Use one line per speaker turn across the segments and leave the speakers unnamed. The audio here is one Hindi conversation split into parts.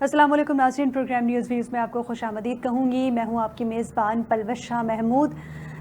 अस्सलाम वालेकुम नाज़रीन, प्रोग्राम न्यूज़ व्यूज़ में आपको खुशामदीद कहूँगी। मैं हूँ आपकी मेज़बान पलवश शाह महमूद।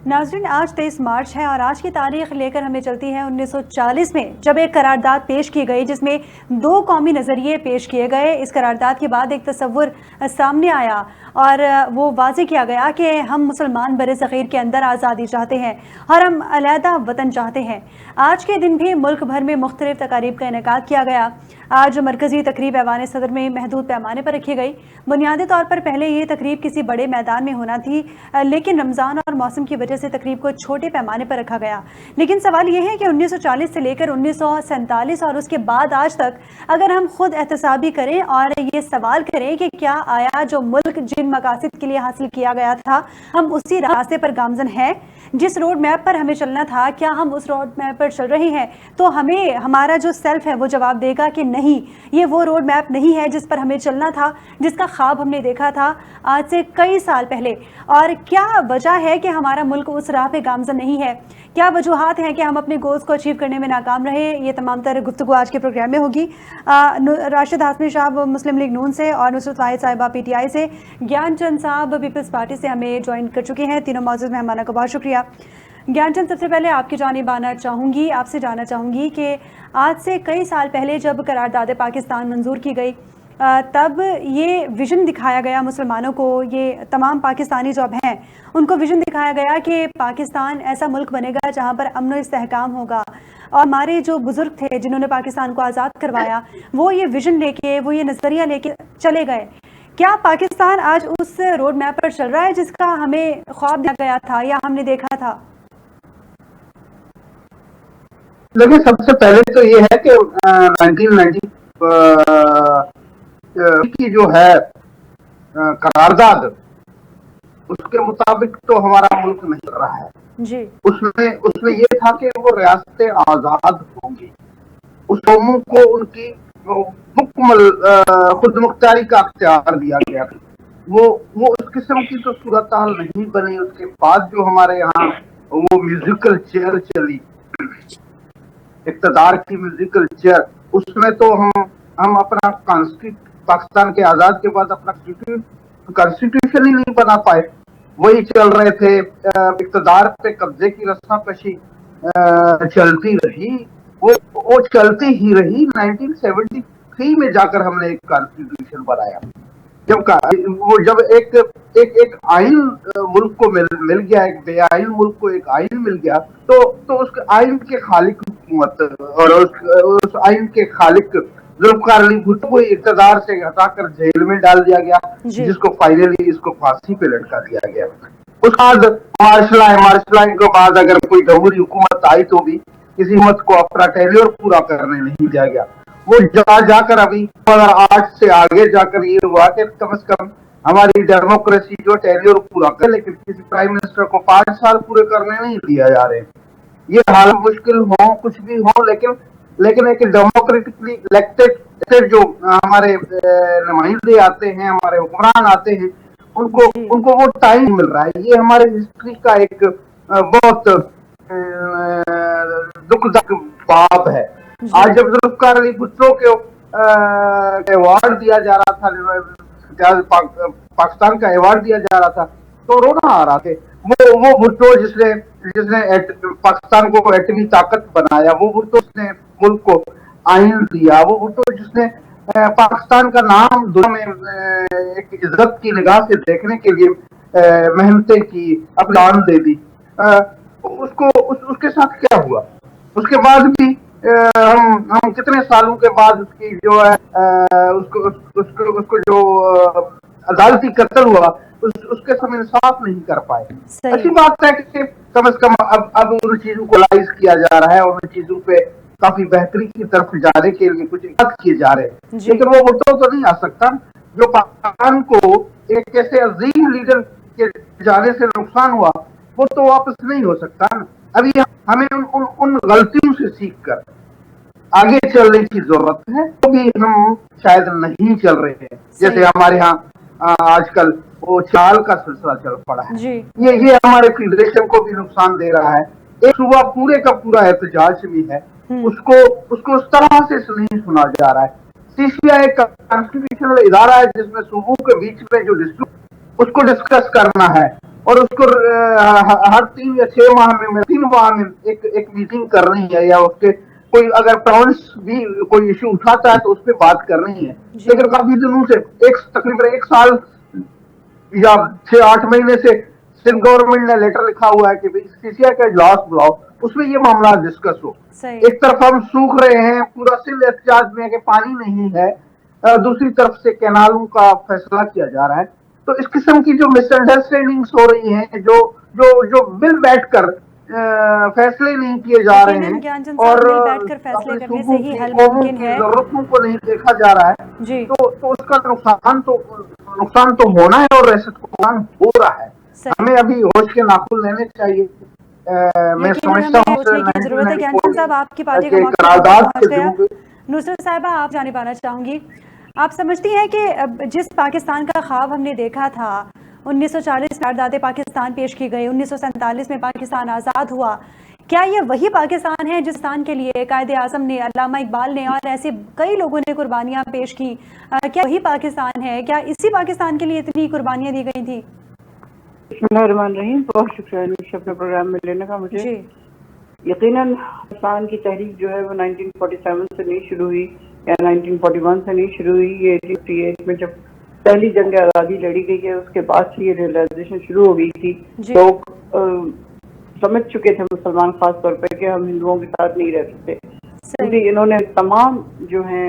नाज़रीन, आज 23 मार्च है और आज की तारीख लेकर हमें चलती है 1940 में, जब एक करारदाद पेश की गई जिसमें दो कौमी नज़रिए पेश किए गए। इस करारदाद के बाद एक तस्वुर सामने आया और वो वाज़ेह किया गया कि हम मुसलमान बर-ए-सग़ीर के अंदर आज़ादी चाहते हैं और हम अलहदा वतन चाहते हैं। आज के दिन भी मुल्क भर में मुख्तलिफ तकारीब का इनेकाद किया गया। आज मरकज़ी तकरीब ऐवान सदर में महदूद पैमाने पर रखी गई। बुनियादी तौर पर पहले ये तकरीब किसी बड़े मैदान में होना थी, लेकिन रमज़ान और मौसम की वजह से तकरीब को छोटे पैमाने पर रखा गया। लेकिन सवाल ये है कि 1940 से लेकर 1947 और उसके बाद आज तक अगर हम खुद एहतसाबी करें और ये सवाल करें कि क्या आया जो मुल्क जिन मकासद के लिए हासिल किया गया था, हम उसी रास्ते पर गामजन हैं? जिस रोड मैप पर हमें चलना था, क्या हम उस रोड मैप पर चल रहे हैं? तो हमें हमारा जो सेल्फ है वो जवाब देगा कि नहीं, ये वो रोड मैप नहीं है जिस पर हमें चलना था, जिसका ख्वाब हमने देखा था आज से कई साल पहले। और क्या वजह है कि हमारा मुल्क उस राह पे गामजन नहीं है? क्या वजूहात हैं कि हम अपने गोल्स को अचीव करने में नाकाम रहे? ये तमाम तरह गुफ्तगू आज के प्रोग्राम में होगी। राशिद हाशमी साहब मुस्लिम लीग नून से और नुसरत वाहिद साहिबा PTI से, ज्ञानचंद साहब पीपल्स पार्टी से हमें ज्वाइन कर चुके हैं। तीनों मौजूद मेहमानों का बहुत शुक्रिया। ज्ञानचंद, सबसे पहले आपकी जानिब आना चाहूँगी, आपसे जानना चाहूँगी कि आज से कई साल पहले जब करारदाद पाकिस्तान मंजूर की गई, तब ये विज़न दिखाया गया मुसलमानों को, ये तमाम पाकिस्तानी जो अब हैं उनको विज़न दिखाया गया कि पाकिस्तान ऐसा मुल्क बनेगा जहाँ पर अमन इस्तेहकाम होगा। और हमारे जो बुज़ुर्ग थे जिन्होंने पाकिस्तान को आज़ाद करवाया, वो ये विज़न लेके, वो ये नज़रिया लेके चले गए। क्या पाकिस्तान आज उस रोड मैप पर चल रहा है जिसका हमें ख्वाब दिया गया था या हमने देखा था?
देखिए, सबसे पहले तो ये है कि 1990 की जो है करारदाद, उसके मुताबिक तो हमारा मुल्क नहीं चल रहा है
जी।
उसमें ये था कि वो रियासतें आजाद होंगी, उस कौमों को उनकी मुकम्मल खुद मुख्तारी का अख्तियार दिया गया। वो उस किस्म की तो सूरत हाल नहीं बनी। उसके बाद जो हमारे यहाँ वो म्यूजिकल चेयर चली, इक़्तिदार की म्यूजिकल चेयर, उसमें तो हम अपना पाकिस्तान के आजाद के बाद अपना कॉन्स्टिट्यूशन ही नहीं बना पाए। वही चल रहे थे, इक़्तिदार पे कब्जे की रस्साकशी चलती रही, वो चलती ही रही। 1973 में जाकर हमने एक कॉन्स्टिट्यूशन बनाया। जब एक आइन मुल्क को मिल गया, एक बेआइन मुल्क को एक आइन मिल गया, तो उस आइन के खालिक हुकूमत और उस आइन के खालिक जुल्फ़िकार अली भुट्टो को इक़्तिदार से हटाकर जेल में डाल दिया गया, जिसको फाइनली इसको फांसी पे लटका दिया गया। उस बाद मार्शल के बाद अगर कोई जमहूरी हुकूमत आई तो भी किसी हुकूमत को अपना टेन्योर पूरा करने नहीं दिया गया। वो जाकर अभी 2008 से आगे जाकर ये हुआ कि कम से कम हमारी डेमोक्रेसी जो टेन्योर पूरा कर, लेकिन किसी प्राइम मिनिस्टर को 5 साल पूरे करने नहीं दिया जा रहे। ये हाल मुश्किल हो, कुछ भी हो, लेकिन एक डेमोक्रेटिकली इलेक्टेड जो हमारे नुमाइंदे आते हैं, हमारे हुक्मरान आते हैं, उनको वो टाइम मिल रहा है। ये हमारे हिस्ट्री का एक बहुत दुखदायक बात है। आज जब जुल्फ़िकार अली भुट्टो के अवार्ड दिया जा रहा था, पाकिस्तान का अवार्ड दिया जा रहा था, तो रोना आ रहा थे। वो भुट्टो जिसने पाकिस्तान को एटमी ताकत बनाया, वो भुट्टो जिसने मुल्क को आइन दिया, वो भुट्टो जिसने पाकिस्तान का नाम दुनिया में एक इज्जत की निगाह से देखने के लिए मेहनतें की, अपनी जान दे दी, उसके साथ क्या हुआ? उसके बाद भी हम कितने सालों के बाद उसकी जो है उसको जो अदालती कत्ल हुआ, उसके हम इंसाफ नहीं कर पाए। अच्छी बात है कि कम से कम अब उन चीजों को लाइज किया जा रहा है और उन चीजों पे काफी बेहतरी की तरफ जाने के लिए कुछ इक़दाम किए जा रहे हैं। लेकिन वो भुट्टो तो नहीं आ सकता जो पाकिस्तान को एक ऐसे अजीम लीडर के जाने से नुकसान हुआ, वो तो वापस नहीं हो सकता। अभी हमें उन गलतियों से सीख कर आगे चलने की जरूरत है, तो भी हम शायद नहीं चल रहे हैं। जैसे हमारे यहाँ आजकल वो चाल का सिलसिला चल पड़ा है, ये हमारे फेडरेशन को भी नुकसान दे रहा है। एक सूबा पूरे का पूरा एहतजाज में है, उसको उस तरह से नहीं सुना जा रहा है। सीसीआई का कॉन्स्टिट्यूशनल इदारा है जिसमें सूबों के बीच में जो डिस्प्यूट उसको डिस्कस करना है और उसको हर 3 या 6 माह में 3 माह में एक मीटिंग करनी है, या उसके कोई अगर प्रॉविंस भी कोई इश्यू उठाता है तो उस पर बात करनी है। लेकिन काफी दिनों से तकरीबन 1 साल या 6-8 महीने से सिंध गवर्नमेंट ने लेटर लिखा हुआ है कि सीसीआई का इजलास बुलाओ, उसमें ये मामला डिस्कस हो। एक तरफ हम सूख रहे हैं, पूरा सिंध एहतियात में है कि पानी नहीं है, दूसरी तरफ से कैनालों का फैसला किया जा रहा है। तो इस किस्म की जो मिसअंडरस्टैंडिंग्स हो रही हैं, जो जो जो मिल बैठकर फैसले नहीं किए जा रहे हैं और अपने सूबों की कौमों की जरूरतों को नहीं देखा जा रहा है, तो उसका नुकसान तो होना है और ऐसे नुकसान हो रहा है। हमें अभी होश के नाखून लेने चाहिए। मैं समझता हूँ
नुसरत साहिबा, आप जाने पाना चाहूंगी, आप समझती हैं कि जिस पाकिस्तान का ख्वाब हमने देखा था 1940 करारदाद पाकिस्तान पेश की गई, 1947 में पाकिस्तान आज़ाद हुआ, क्या ये वही पाकिस्तान है जिस स्थान के लिए कायदे आज़म ने, अल्लामा इकबाल ने और ऐसे कई लोगों ने कुर्बानियाँ पेश की? क्या वही पाकिस्तान है? क्या इसी पाकिस्तान के लिए इतनी कुर्बानियाँ दी गई थी?
बिस्मिल्लाहिर्रहमानिर्रहीम, बहुत शुक्रिया अपने प्रोग्राम में लेने का। मुझे यकीनन पाकिस्तान की तहरीक जो है वो 1947 से नहीं शुरू हुई या 1941 से नहीं शुरू हुई। ये 1858 में जब पहली जंग आज़ादी लड़ी गई है उसके बाद से ये रियलाइजेशन शुरू हो गई थी। लोग समझ चुके थे, मुसलमान खास तौर पर, कि हम हिंदुओं के साथ नहीं रह सकते, क्योंकि इन्होंने तमाम जो है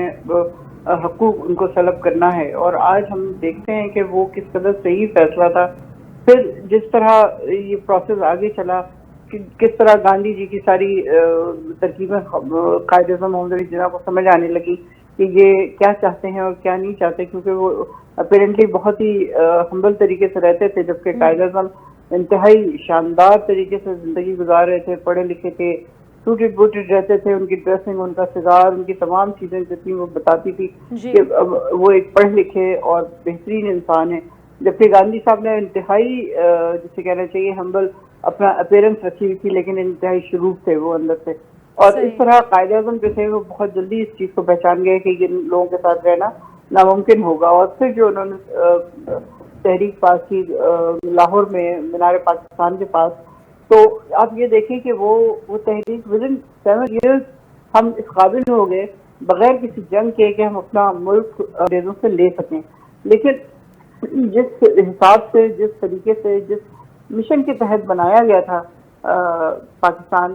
हकूक उनको सलब करना है। और आज हम देखते हैं कि वो किस कदर सही फैसला था। फिर जिस तरह ये प्रोसेस आगे चला, किस तरह गांधी जी की सारी तरकीबें कायदे-ए-आज़म मोहम्मद अली जिन्ना को समझ आने लगी कि ये क्या चाहते हैं और क्या नहीं चाहते, क्योंकि वो अपेरेंटली बहुत ही हम्बल तरीके से रहते थे, जबकि कायदे-ए-आज़म इंतहाई शानदार तरीके से जिंदगी गुजार रहे थे, पढ़े लिखे थे, सूटेड बूटेड रहते थे। उनकी ड्रेसिंग, उनका सिगार, उनकी तमाम चीजें जितनी वो बताती थी कि वो एक पढ़े लिखे और बेहतरीन इंसान है। जबकि गांधी साहब ने इंतहाई जिसे कहना चाहिए हम्बल अपना अपीयरेंस रखी हुई थी, लेकिन इंतहाई शुरूफ थे वो अंदर से। और इस तरह कायदे-ए-आज़म जो थे वो बहुत जल्दी इस चीज को पहचान गए कि इन लोगों के साथ रहना नामुमकिन होगा। और फिर जो उन्होंने तहरीक पास की लाहौर में मीनार पाकिस्तान के पास, तो आप ये देखें कि वो तहरीक विदिन 7 years हम इस काबिल हो गए बगैर किसी जंग के कि हम अपना मुल्क अंग्रेजों से ले सकें। लेकिन जिस हिसाब से, जिस तरीके से, जिस मिशन के तहत बनाया गया था पाकिस्तान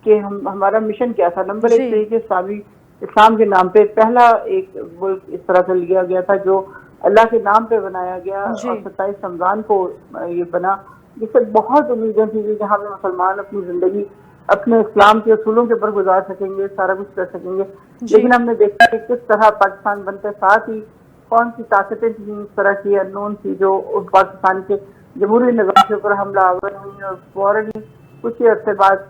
के, हमारा मिशन क्या था? नंबर 1 तरीके इस्लाम के नाम पे पहला एक मुल्क इस तरह से लिया गया था जो अल्लाह के नाम पे बनाया गया, और 27 रमजान को ये बना, जिससे बहुत उम्मीदें थी कि जहाँ पे मुसलमान अपनी जिंदगी अपने इस्लाम के असूलों के ऊपर गुजार सकेंगे, सारा कुछ कर सकेंगे। लेकिन हमने देखा कि किस तरह पाकिस्तान बनते साथ ही कौन सी ताकतें थी इस तरह की अननोन थी जो पाकिस्तान के जमहूरी निज़ाम के ऊपर हमला आवर हुई, और फौरन ही कुछ ही अर्से बाद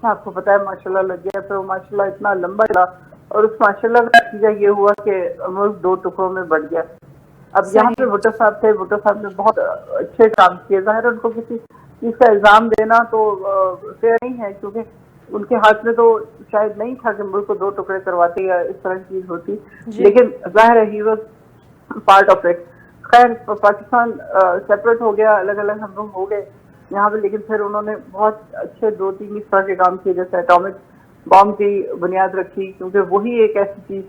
आपको पता है माशाल्लाह लग गया। तो माशाल्लाह इतना लंबा चला, और उस माशाल्लाह का नतीजा ये हुआ कि मुल्क 2 टुकड़ों में बढ़ गया। अब यहाँ पे भुट्टो साहब थे, भुट्टो साहब ने बहुत अच्छे काम किए। जाहिर उनको किसी चीज का इल्जाम देना तो फेयर नहीं है, क्योंकि उनके हाथ में तो शायद नहीं था कि मुल्क को 2 टुकड़े करवाते या इस तरह की चीज होती, लेकिन जाहिर है he was part of it. खैर, पाकिस्तान सेपरेट हो गया, अलग अलग हम लोग हो गए यहाँ पे, लेकिन फिर उन्होंने बहुत अच्छे 2-3 इस तरह के काम किए, जैसे एटॉमिक बॉम्ब की बुनियाद रखी, क्योंकि वही एक ऐसी चीज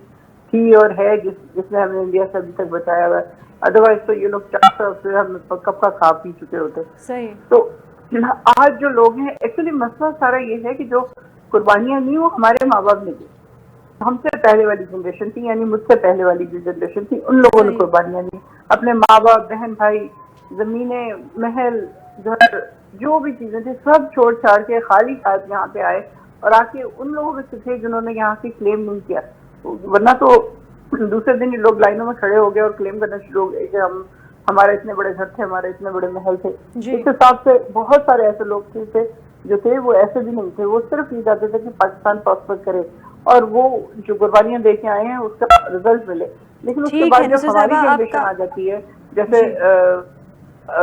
थी और है जिसने हमें इंडिया से अभी तक बचाया हुआ है। अदरवाइज तो ये लोग 4 साल से हम कब का खा पी चुके होते।
सही।
तो आज जो लोग हैं, एक्चुअली मसला सारा ये है कि जो कुर्बानियां दी वो हमारे माँ बाप ने दी, हमसे पहले वाली जनरेशन थी, यानी मुझसे पहले वाली जो जनरेशन थी, उन लोगों ने कुर्बानियां दी। अपने माँ बाप, बहन भाई, जमीनें, महल, घर, जो भी चीजें थी सब छोड़ छाड़ के खाली हाथ यहाँ पे आए, और आके उन लोगों में से थे जिन्होंने यहाँ की क्लेम नहीं किया। वरना तो दूसरे दिन ही लोग लाइनों में खड़े हो गए और क्लेम करना शुरू हो गए कि हमारे इतने बड़े घर थे, हमारे इतने बड़े महल थे। इस हिसाब से बहुत सारे ऐसे लोग थे जो थे वो ऐसे भी नहीं थे, वो सिर्फ ये चाहते थे कि पाकिस्तान प्रॉस्पर करे और वो जो कुर्बानियां दे के आए हैं उसका रिजल्ट मिले। लेकिन उसके बाद जब हमारी जनरेशन आ जाती है, जैसे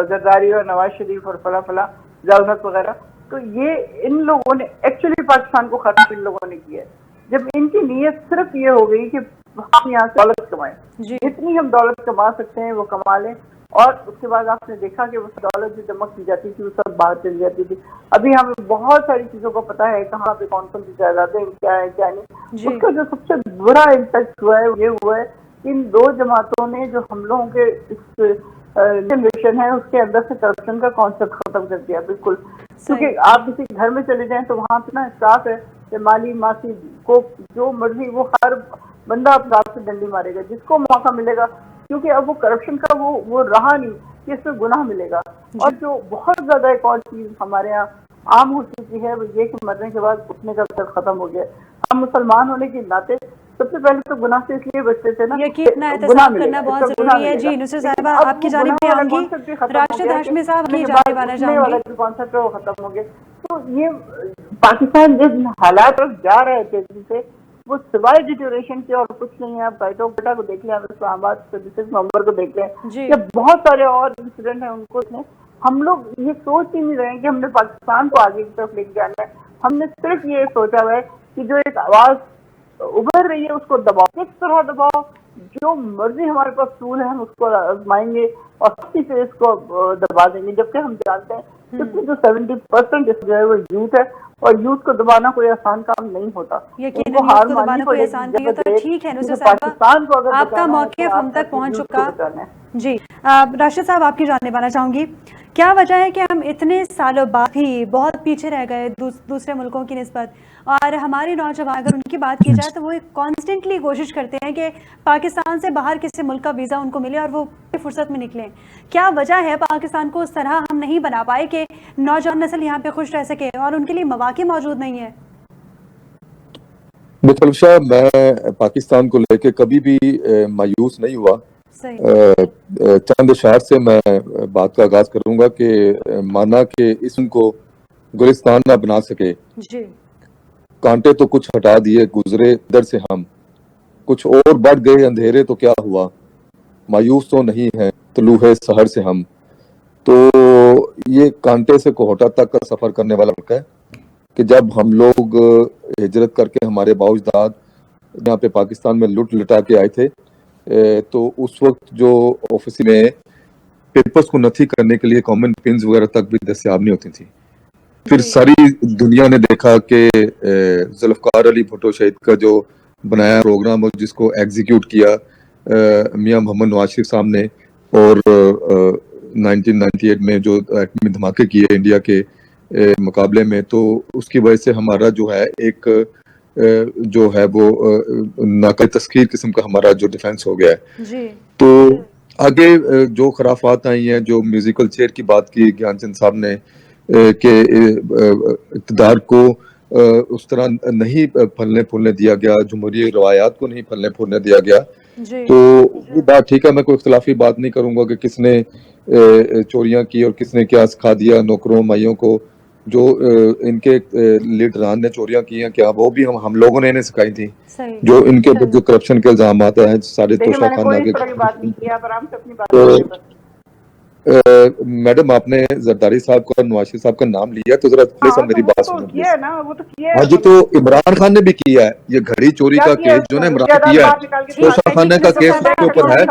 जरदारी और नवाज शरीफ और फला फला जालमत वगैरह, तो ये इन लोगों ने एक्चुअली पाकिस्तान को खराब इन लोगों ने किया है। जब इनकी नीयत सिर्फ ये हो गई कि हम यहाँ से दौलत कमाएं,
जी
जितनी हम दौलत कमा सकते हैं वो कमा लें। और उसके बाद आपने देखा कि वो दौलत जो जमा की जाती थी वो सब बाहर चली जाती थी। अभी हमें बहुत सारी चीजों को पता है, कहाँ पे कौन कौन सी जायदादें क्या है क्या नहीं।
जी
उसका जो सबसे बुरा इम्पैक्ट हुआ है ये हुआ है इन दो जमातों ने जो हम लोगों के इस जनरेशन है उसके अंदर से करप्शन का कॉन्सेप्ट खत्म कर दिया बिल्कुल। क्योंकि आप किसी घर में चले जाएं तो वहाँ पे ना स्टाफ है कि माली मासी को जो मर्जी वो हर बंदा अपने आप से डंडी मारेगा जिसको मौका मिलेगा, क्योंकि अब वो करप्शन का वो रहा नहीं कि इसमें गुनाह मिलेगा। और जो बहुत ज्यादा एक और चीज हमारे यहाँ आम हो चुकी है वो ये कि मरने के बाद उठने का दर्द खत्म हो गया। हम मुसलमान होने के नाते सबसे पहले तो गुनाह से इसलिए बचते थे ना,
यकीन एहतसाब करना बहुत जरूरी है। जी नुसरत साहिबा आपकी जानिब पे आऊंगी। राशिद हाशमी साहब की जानिब आना चाहूंगी।
कॉन्सेप्ट है वो खत्म हो गया। तो ये पाकिस्तान जिस हालात पर जा रहे थे जिनसे वो सिवाय डिटोरेशन के और कुछ नहीं है। आप बैठो बेटा को देख लें, आप इस्लामाबाद 26 नवंबर को देख लें, या बहुत सारे और इंसिडेंट हैं उनको देखें। हम लोग ये सोच ही नहीं रहे हैं कि हमने पाकिस्तान को आगे की तरफ लेके जाना है। हमने सिर्फ ये सोचा हुआ है कि जो एक आवाज उभर रही है उसको दबाओ, किस तरह दबाओ, जो मर्जी हमारे पास टूल है हम उसको आजमाएंगे और सख्ती से इसको दबा देंगे। जबकि हम जानते हैं कि जो 70% जो है वो यूथ है और यूथ को दबाना कोई आसान काम नहीं होता।
यकीनन यूथ को दबाना कोई आसान नहीं होता। ठीक है नुसरत साहिबा आपका मौक़िफ़ हम तक पहुंच चुका। जी राशिद साहब आपकी जानिब आना चाहूंगी। क्या वजह है कि हम इतने सालों बाद भी बहुत पीछे रह गए दूसरे मुल्कों की निस्बत, और हमारे नौजवान अगर उनकी बात की जाए तो वो कॉन्स्टेंटली कोशिश करते हैं कि पाकिस्तान से बाहर किसी मुल्क का वीज़ा उनको मिले और वो फुर्सत में निकलें। क्या वजह है पाकिस्तान को उस तरह हम नहीं बना पाए कि नौजवान नस्ल यहाँ पे खुश रह सके और उनके लिए मौके मौजूद नहीं है?
पलवशा, मैं पाकिस्तान को लेके कभी भी मायूस नहीं हुआ। चंद इशार से मैं बात का आगाज करूंगा कि माना कि इसको गुलिस्तान ना बना सके
जी।
कांटे तो कुछ हटा दिए गुजरे इधर से हम, कुछ और बढ़ गए अंधेरे तो क्या हुआ, मायूस तो नहीं है तुलूहे सहर से हम। तो ये कांटे से कोहटा तक का सफर करने वाला मुल्क है कि जब हम लोग हिजरत करके हमारे बाउजदाद यहाँ पे पाकिस्तान में लुट लुटा के आए थे, तो उस वक्त जो ऑफिस में पेपर्स को नथी करने के लिए कॉमन पिन्स वगैरह तक भी दस्तयाब नहीं होती थी। फिर सारी दुनिया ने देखा कि जुल्फकार अली भुट्टो शहीद का जो बनाया प्रोग्राम और जिसको एग्जीक्यूट किया मियां मोहम्मद नवाज शरीफ साहब ने, और 1998 में जो एटमी धमाके किए इंडिया के मुकाबले में, तो उसकी वजह से हमारा जो है एक जो है वो नाक़ाबिल तस्खीर किस्म का हमारा जो डिफेंस हो गया है जी। तो आगे जो खराफात आई हैं, जो म्यूजिकल चेयर की बात की ज्ञानचंद साहब ने कि इक़्तिदार को उस तरह नहीं फलने फूलने दिया गया, जमहूरी रवायात को नहीं फलने फूलने दिया गया, तो वो बात ठीक है। मैं कोई इख्तिलाफी बात नहीं करूंगा कि किसने चोरियां की और किसने क्या सिखा दिया नौकरों माइयों को। जो इनके लीडरान ने चोरियां की हैं, क्या वो भी हम लोगों ने इन्हें सिखाई थी? जो इनके ऊपर जो करप्शन के इल्जाम आते हैं सारे तोशा खाना के, मैडम आपने जरदारी साहब का और नवाज शरीफ साहब का नाम लिया, तो जरा प्लीज सब मेरी बात सुनिए। हाँ जी, तो इमरान खान ने भी किया है ये घड़ी चोरी का केस जो ना इमरान किया है, तोशा खाना का केस उसके ऊपर है।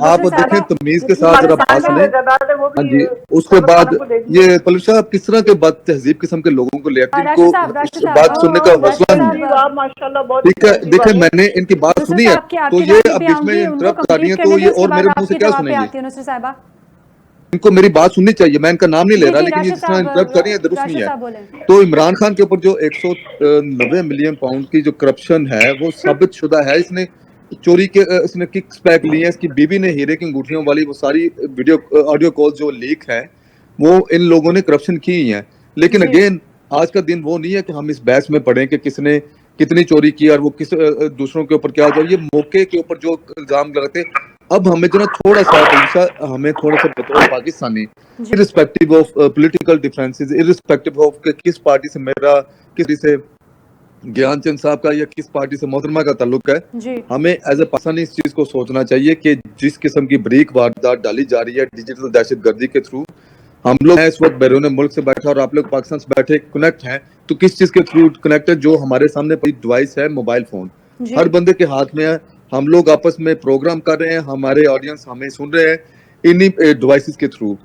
आप देखें तमीज के साथ जरा बात सुने। हाँ जी, उसके बाद ये पलवशा आप किस तरह के बद तहजीब किस्म के लोगों को ले इनको बात सुनने का हौसला नहीं। ठीक है, देखे मैंने इनकी बात सुनी है, तो ये अब बीच में इंटरप्ट कर रही है, तो ये और मेरे मुंह से क्या सुनेंगे? इनको मेरी बात सुननी चाहिए। मैं इनका नाम नहीं ले रहा, लेकिन ये जिस तरह इंटरप्ट कर रही है दुरुस्त नहीं है। तो इमरान खान के ऊपर जो 190 मिलियन पाउंड की जो करप्शन है वो साबित शुदा है। इसने चोरी के इसने किक्स बैक लिए हैं, इसकी बीवी ने हीरे की अंगूठियों वाली वो सारी वीडियो ऑडियो कॉल जो लीक है वो इन लोगों ने करप्शन की ही है। लेकिन अगेन आज का दिन वो नहीं है कि हम इस बहस में पढ़ें कि किसने कितनी चोरी की और वो किस दूसरों के ऊपर क्या हो। ये मौके के ऊपर जो इल्जाम लगाते, अब हमें जो ना थोड़ा सा हमें थोड़ा सा बतौर Pakistani irrespective of political differences, irrespective of किस पार्टी से मेरा किसी से ज्ञानचंद साहब का या किस पार्टी से मोहतरमा का ताल्लुक है, हमें एज ए पाकिस्तानी इस चीज को सोचना चाहिए कि जिस किस्म की बरीक वारदात डाली जा रही है डिजिटल दहशतगर्दी के थ्रू, हम लोग इस वक्त बैरून मुल्क से बैठे और आप लोग पाकिस्तान से बैठे कनेक्ट हैं, तो किस चीज के थ्रू कनेक्ट है? जो हमारे सामने डिवाइस है मोबाइल फोन, हर बंदे के हाथ में है, हम लोग आपस में प्रोग्राम कर रहे हैं, हमारे ऑडियंस हमें सुन रहे हैं इन्हीं डिवाइसेस के थ्रू।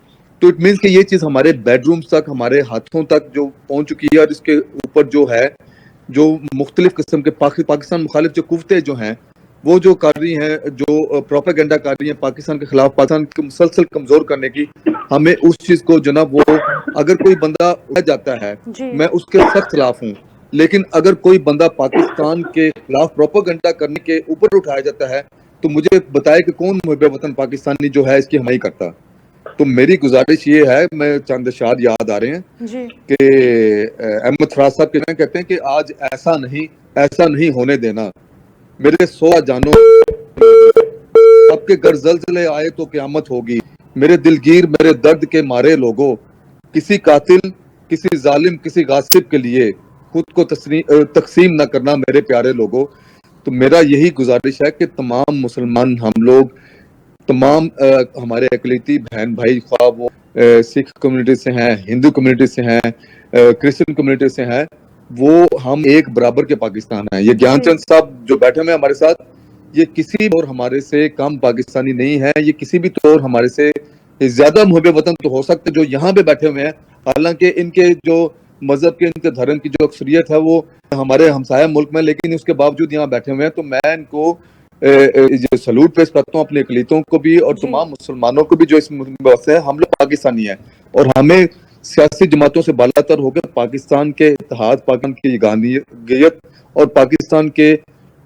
तो इट मीन्स कि ये चीज हमारे बेडरूम्स तक, हमारे हाथों तक जो पहुंच चुकी है, और इसके ऊपर जो है जो मुख्तलिफ किस्म के पाकिस्तान मुखालिफ जो कुव्वतें जो हैं वो जो कर रही हैं, जो प्रोपेगेंडा कर रही हैं पाकिस्तान के खिलाफ, पाकिस्तान को मुसलसल कमजोर करने की, हमें उस चीज को जनाब, वो अगर कोई बंदा उठ जाता है मैं उसके सख्त खिलाफ हूँ, लेकिन अगर कोई बंदा पाकिस्तान के खिलाफ प्रोपेगेंडा करने के ऊपर उठाया जाता है तो मुझे बताए कि कौन मुहिब वतन पाकिस्तानी जो है इसकी हमाई करता। तो मेरी गुजारिश ये है, मैं चंद अशार याद आ रहे हैं कि अहमद फराज साहब कहते हैं कि आज ऐसा नहीं होने देना, मेरे 100 जानो आपके घर जल्जले आए तो क़यामत होगी, मेरे दिलगीर मेरे दर्द के मारे लोगों, किसी कातिल किसी जालिम किसी गासिब के लिए खुद को तकसीम न करना मेरे प्यारे लोगों। तो मेरा यही गुजारिश है कि तमाम मुसलमान हम लोग, तमाम हमारे अकलीती बहन भाई, ख्वाह वो सिख कम्युनिटी से हैं, हिंदू कम्युनिटी से हैं, क्रिश्चियन कम्युनिटी से हैं, वो हम एक बराबर के पाकिस्तान हैं। ये ज्ञानचंद साहब जो बैठे हुए हमारे साथ, ये किसी और हमारे से कम पाकिस्तानी नहीं है, ये किसी भी तौर हमारे से ज्यादा मुहिब वतन तो हो सकते जो यहाँ पे बैठे हुए हैं। हालांकि इनके जो मजहब के, इनके धर्म की जो अक्सरियत है वो हमारे हमसाया मुल्क में, लेकिन उसके बावजूद यहाँ बैठे हुए हैं। तो मैं इनको जो सलूट पेश करता हूँ अपनी अकलीतों को भी और तमाम मुसलमानों को भी जो इस मुल्क में बसे हैं। हम लोग पाकिस्तानी हैं और हमें सियासी जमातों से बालातर होकर पाकिस्तान के इत्तेहाद, पाकिस्तान की यगानियत और पाकिस्तान के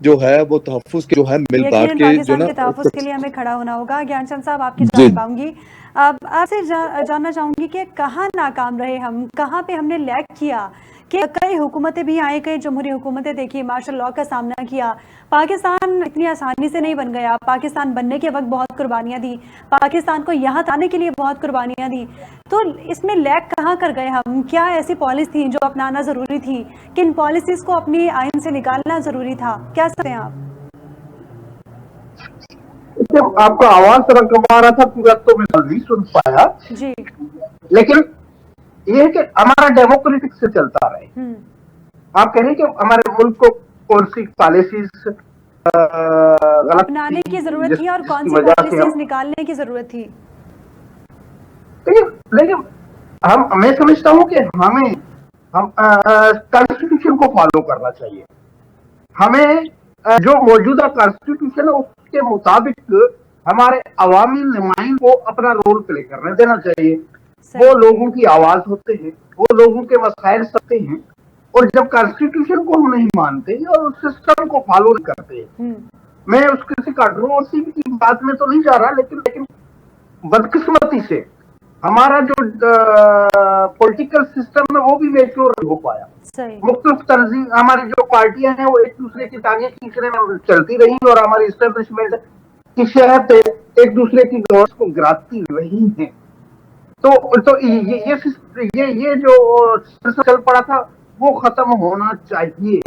जो है वो तहफ़्फ़ुज़ के जो है मिल बांट के जो ना
तहफ़्फ़ुज़ के लिए हमें खड़ा होना होगा। ज्ञानचंद साहब, आपकी जान पाऊंगी। अब आपसे जानना चाहूंगी कि कहाँ नाकाम रहे हम, कहाँ पे हमने लैग किया कि कई हुकूमतें भी आई, कई जमहूरी हुकूमतें देखी, मार्शल लॉ का सामना किया। पाकिस्तान इतनी आसानी से नहीं बन गया। पाकिस्तान बनने के वक्त बहुत कुर्बानियाँ दी, पाकिस्तान को यहाँ आने के लिए बहुत कुर्बानियाँ दी। तो इसमें लैग कहाँ कर गए हम? क्या ऐसी पॉलिसी थी जो अपनाना ज़रूरी थी? किन पॉलिसीज़ को अपनी आइन से निकालना ज़रूरी था? क्या सकते हैं आप?
आपका आवाज थोड़ा कम आ रहा था, पूरा तो मैं नहीं सुन पाया
जी,
लेकिन ये है कि हमारा डेमोक्रेटिक से चलता रहे। आप कह रहे हैं कि हमारे मुल्क को कौन सी पॉलिसीज
अपनाने की जरूरत थी और कौन सी पॉलिसीज निकालने की जरूरत थी?
लेकिन मैं समझता हूँ कि हम कॉन्स्टिट्यूशन को फॉलो करना चाहिए। हमें जो मौजूदा कॉन्स्टिट्यूशन है उसके मुताबिक हमारे अवामी नुमाइंदों को अपना रोल प्ले करने देना चाहिए। वो लोगों की आवाज होते हैं, वो लोगों के मसाइल सकते हैं, और जब कॉन्स्टिट्यूशन को हम नहीं मानते और उस सिस्टम को फॉलो नहीं करते, मैं उस किसी कंट्रोवर्सी की बात में तो नहीं जा रहा, लेकिन बदकिस्मती से हमारा जो पॉलिटिकल सिस्टम है वो भी मैच्योर नहीं हो पाया। मुख्तलिफ तंजीम, हमारी जो पार्टियां हैं वो एक दूसरे की टांगें खींचने में चलती रही और हमारी एस्टेब्लिशमेंट की शहर पे एक दूसरे की गवर्स को गिराती रही है। तो ये जो चल पड़ा था वो खत्म होना चाहिए।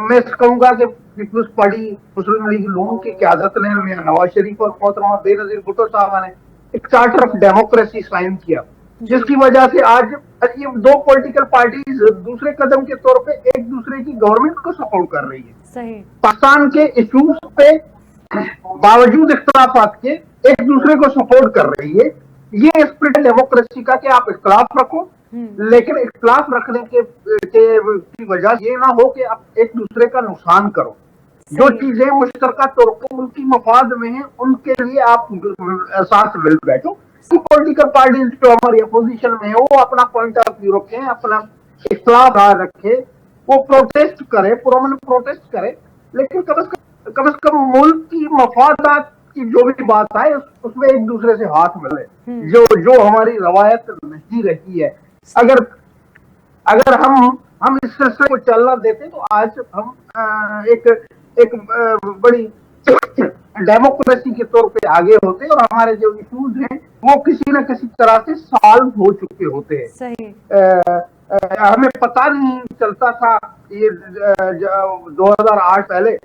मैं कहूंगा कि पीपुल्स पार्टी मुस्लिम लीग लोगों की क़यादत ने, नवाज शरीफ और मोहतरमा बेनजीर भुट्टो साहब ने एक चार्टर ऑफ डेमोक्रेसी साइन किया, जिसकी वजह से आज ये दो पॉलिटिकल पार्टीज दूसरे कदम के तौर पे एक दूसरे की गवर्नमेंट को सपोर्ट कर रही है। पाकिस्तान के इश्यूज पे बावजूद इख्तलाफात के एक दूसरे को सपोर्ट कर रही है। ये स्पिरिट डेमोक्रेसी का कि आप इख्तलाफ रखो, लेकिन इख्तलाफ रखने की वजह ये ना हो कि आप एक दूसरे का नुकसान करो। जो चीजें मुश्तरका तौर पर मुल्की मफाद में है उनके लिए आप साथ मिल बैठो। पॉलिटिकल पार्टी जो हमारी अपोजिशन में है वो अपना पॉइंट ऑफ व्यू रखे, अपना इख्तलाफ रखे, वो प्रोटेस्ट करे, पुरअमन प्रोटेस्ट करे, लेकिन कम से कम मुल्क की मफादात की जो भी बात आए उसमें एक दूसरे से हाथ मिले, जो हमारी रवायत नहीं रही है। अगर हम इस सिलसिले को चलना देते तो आज हम एक बड़ी डेमोक्रेसी के तौर पे आगे होते और हमारे जो इश्यूज हैं वो किसी न किसी तरह से सॉल्व हो चुके होते हैं। हमें पता नहीं चलता था ये 2008 पहले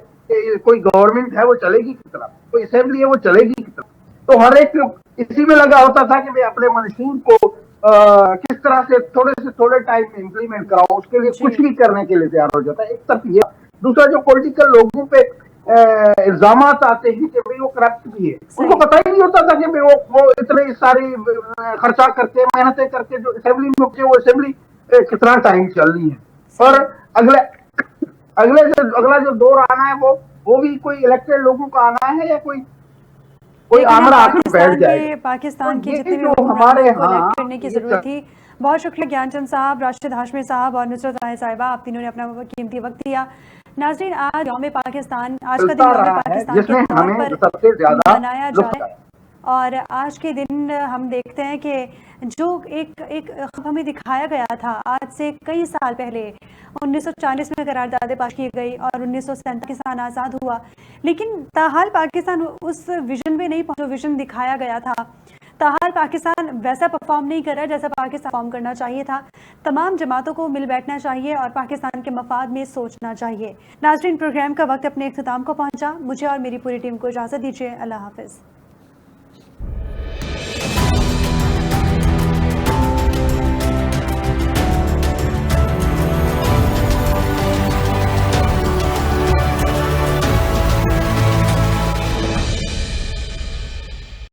कोई गवर्नमेंट है वो चलेगी किस तरह, कोई असेंबली है वो चलेगी किस तरह। तो हर एक इसी में लगा होता था कि मैं अपने मंशूर को किस तरह से थोड़े टाइम में इम्प्लीमेंट कराऊं, उसके लिए कुछ भी करने के लिए तैयार हो जाता है। एक तरफ ये, दूसरा जो पॉलिटिकल लोगों पे इल्जाम आते हैं कि भाई वो करप्ट भी है, उनको पता ही नहीं होता था कि भाई वो इतनी सारी खर्चा करके मेहनतें करके जो असेंबली में होती है वो असेंबली कितना टाइम चलनी है। और अगला जो दौर आना है वो भी कोई इलेक्टेड लोगों का आना है या कोई आमरा आकर बैठ जाए।
पाकिस्तान
तो
के
ये
जितने
जो
भी
हमारे
इलेक्ट
यहाँ
करने की जरूरत थी। बहुत शुक्रिया ज्ञानचंद साहब, राशिद हाशमी साहब और नुसरत राय साहिबा, आप तीनों ने अपना कीमती वक्त दिया। नाज़रीन, आज यौम पाकिस्तान, आज का दिन यौम पाकिस्तान के तौर पर
सबसे ज्यादा
मनाया जाए और आज के दिन हम देखते हैं कि जो एक ख्वाब हमें दिखाया गया था आज से कई साल पहले 1940 में करारदादें पास की गई और 1947 पाकिस्तान आज़ाद हुआ, लेकिन ताहाल पाकिस्तान उस विजन में नहीं पहुंचा, विजन दिखाया गया था। ताहाल पाकिस्तान वैसा परफॉर्म नहीं कर रहा जैसा पाकिस्तान परफॉर्म करना चाहिए था। तमाम जमातों को मिल बैठना चाहिए और पाकिस्तान के मफाद में सोचना चाहिए। नाज़रीन, प्रोग्राम का वक्त अपने इख्तिताम को पहुंचा। मुझे और मेरी पूरी टीम को इजाज़त दीजिए। अल्लाह हाफ़िज़।